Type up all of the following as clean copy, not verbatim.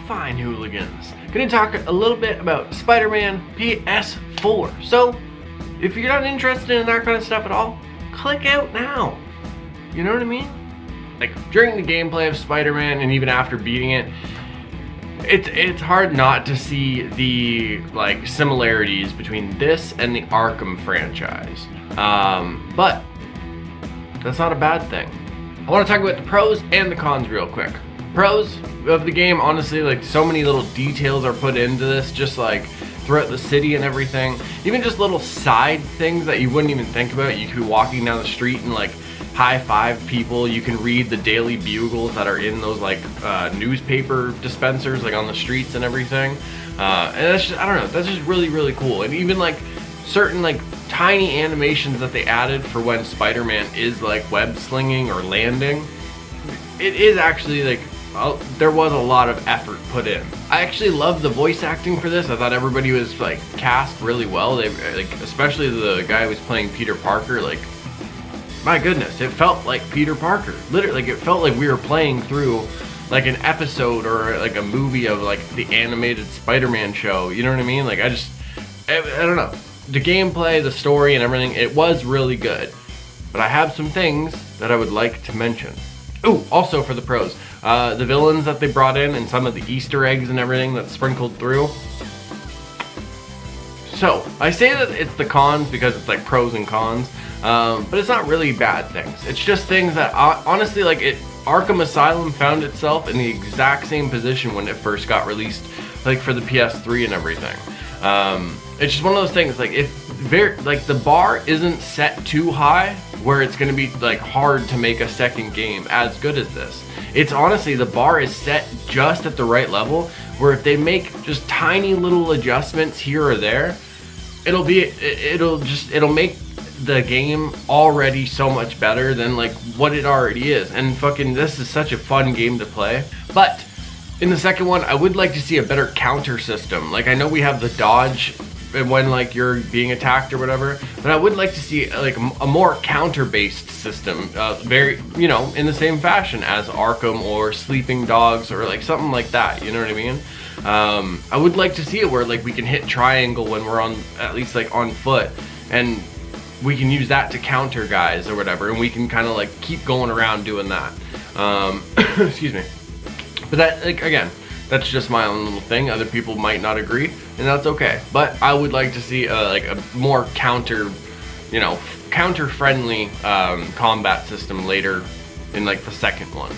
fine hooligans. Gonna talk a little bit about Spider-Man PS4. So, if you're not interested in that kind of stuff at all, click out now. You know what I mean? Like, during the gameplay of Spider-Man and even after beating it, it's hard not to see the like similarities between this and the Arkham franchise. But that's not a bad thing. I want to talk about the pros and the cons real quick. Pros of the game, honestly, like so many little details are put into this, just like throughout the city and everything. Even just little side things that you wouldn't even think about. You could be walking down the street and like high five people. You can read the Daily Bugles that are in those like newspaper dispensers like on the streets and everything. And that's just, I don't know, that's just really, really cool. And even like certain like tiny animations that they added for when Spider-Man is like web slinging or landing. It is actually like, there was a lot of effort put in. I actually love the voice acting for this. I thought everybody was like cast really well. They like, especially the guy who was playing Peter Parker, like, my goodness, it felt like Peter Parker. Literally, like it felt like we were playing through like an episode or like a movie of like the animated Spider-Man show. You know what I mean? Like I don't know. The gameplay, the story and everything, it was really good. But I have some things that I would like to mention. Ooh, also for the pros, the villains that they brought in and some of the Easter eggs and everything that's sprinkled through. So, I say that it's the cons because it's like pros and cons, but it's not really bad things. It's just things that, honestly, like Arkham Asylum found itself in the exact same position when it first got released, like for the PS3 and everything. It's just one of those things, like the bar isn't set too high where it's going to be like hard to make a second game as good as this. It's honestly, the bar is set just at the right level where if they make just tiny little adjustments here or there, it'll make the game already so much better than like what it already is. And fucking this is such a fun game to play. But in the second one, I would like to see a better counter system. Like I know we have the dodge when like you're being attacked or whatever, but I would like to see like a more counter-based system, very, you know, in the same fashion as Arkham or Sleeping Dogs or like something like that. You know what I mean? I would like to see it where like we can hit triangle when we're on, at least like on foot, and we can use that to counter guys or whatever, and we can kind of like keep going around doing that. Excuse me. But that, like, again, that's just my own little thing. Other people might not agree, and that's okay. But I would like to see like a more counter-friendly combat system later in like the second one.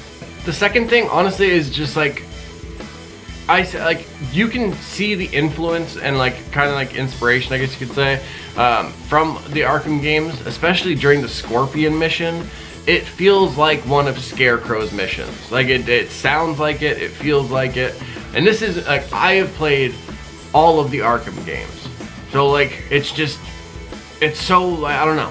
The second thing, honestly, is just like you can see the influence and like kind of like inspiration, I guess you could say, from the Arkham games, especially during the Scorpion mission. It feels like one of Scarecrow's missions. Like it sounds like it, it feels like it. And this is like, I have played all of the Arkham games. So like, it's so, I don't know.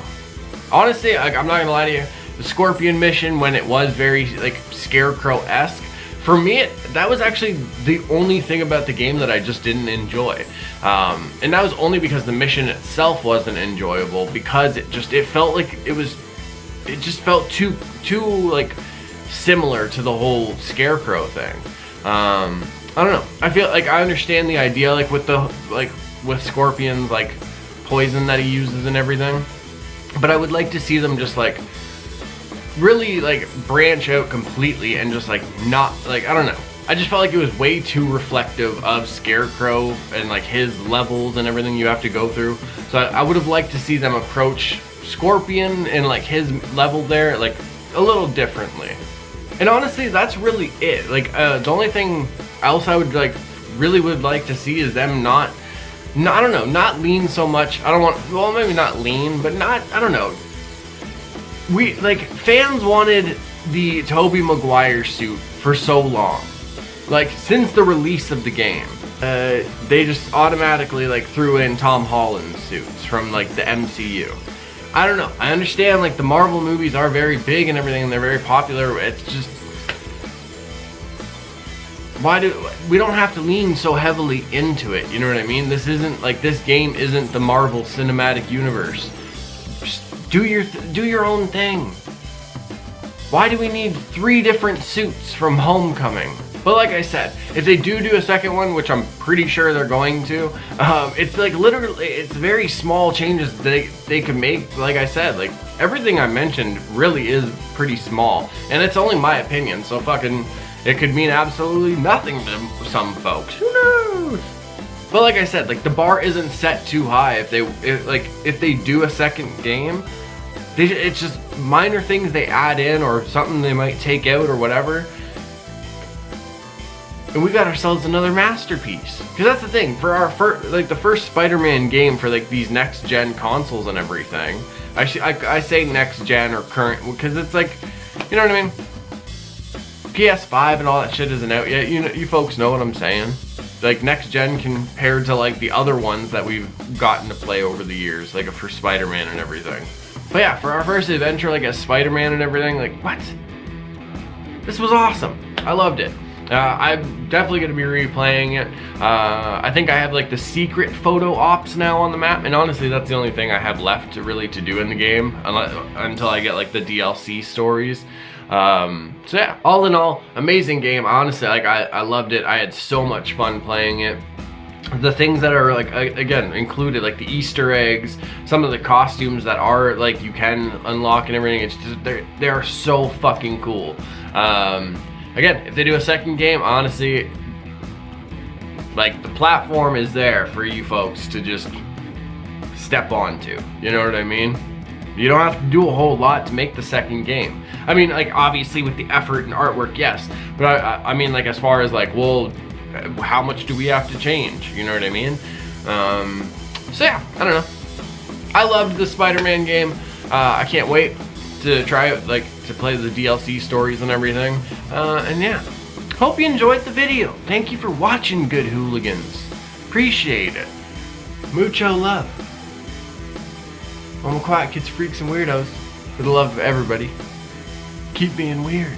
Honestly, like, I'm not gonna lie to you, the Scorpion mission, when it was very like Scarecrow-esque, for me, that was actually the only thing about the game that I just didn't enjoy. And that was only because the mission itself wasn't enjoyable, because it felt like it just felt too like similar to the whole Scarecrow thing. I don't know. I feel like I understand the idea, like with Scorpion's like poison that he uses and everything, but I would like to see them just like really like branch out completely and just like not like, I don't know. I just felt like it was way too reflective of Scarecrow and like his levels and everything you have to go through. So I would have liked to see them approach Scorpion and like his level there like a little differently. And honestly, that's really it. Like the only thing else I would like really would like to see is them not I don't know, not lean so much. I don't want, well, maybe not lean, but not, I don't know. We like, fans wanted the Tobey Maguire suit for so long. Like since the release of the game, they just automatically like threw in Tom Holland's suits from like the MCU. I don't know. I understand like the Marvel movies are very big and everything, and they're very popular. It's just, we don't have to lean so heavily into it, you know what I mean? This isn't like, this game isn't the Marvel Cinematic Universe. Just do your own thing. Why do we need 3 different suits from Homecoming? But like I said, if they do a second one, which I'm pretty sure they're going to, it's like literally, it's very small changes they can make. Like I said, like everything I mentioned really is pretty small, and it's only my opinion, so fucking, it could mean absolutely nothing to some folks. Who knows? But like I said, like the bar isn't set too high. If they do a second game, it's just minor things they add in or something they might take out or whatever, and we got ourselves another masterpiece. Because that's the thing, for our the first Spider-Man game for like these next gen consoles and everything. I say next gen or current because it's like, you know what I mean? PS5 and all that shit isn't out yet. You folks know what I'm saying. Like next gen compared to like the other ones that we've gotten to play over the years, like for Spider-Man and everything. But yeah, for our first adventure, like as Spider-Man and everything, like what? This was awesome. I loved it. I'm definitely going to be replaying it. I think I have like the secret photo ops now on the map, and honestly that's the only thing I have left to do in the game until I get like the DLC stories. So yeah, all in all, amazing game. Honestly, like I loved it. I had so much fun playing it. The things that are like again included, like the Easter eggs, some of the costumes that are like you can unlock and everything, it's just they are so fucking cool. Again, if they do a second game, honestly, like the platform is there for you folks to just step onto. You know what I mean? You don't have to do a whole lot to make the second game. I mean, like obviously with the effort and artwork, yes, but I mean like as far as like, well, how much do we have to change? You know what I mean? So yeah, I don't know. I loved the Spider-Man game. I can't wait to try it, like to play the DLC stories and everything. And yeah, hope you enjoyed the video. Thank you for watching, good hooligans. Appreciate it. Mucho love. I'm a quiet kids, freaks, and weirdos. For the love of everybody, keep being weird.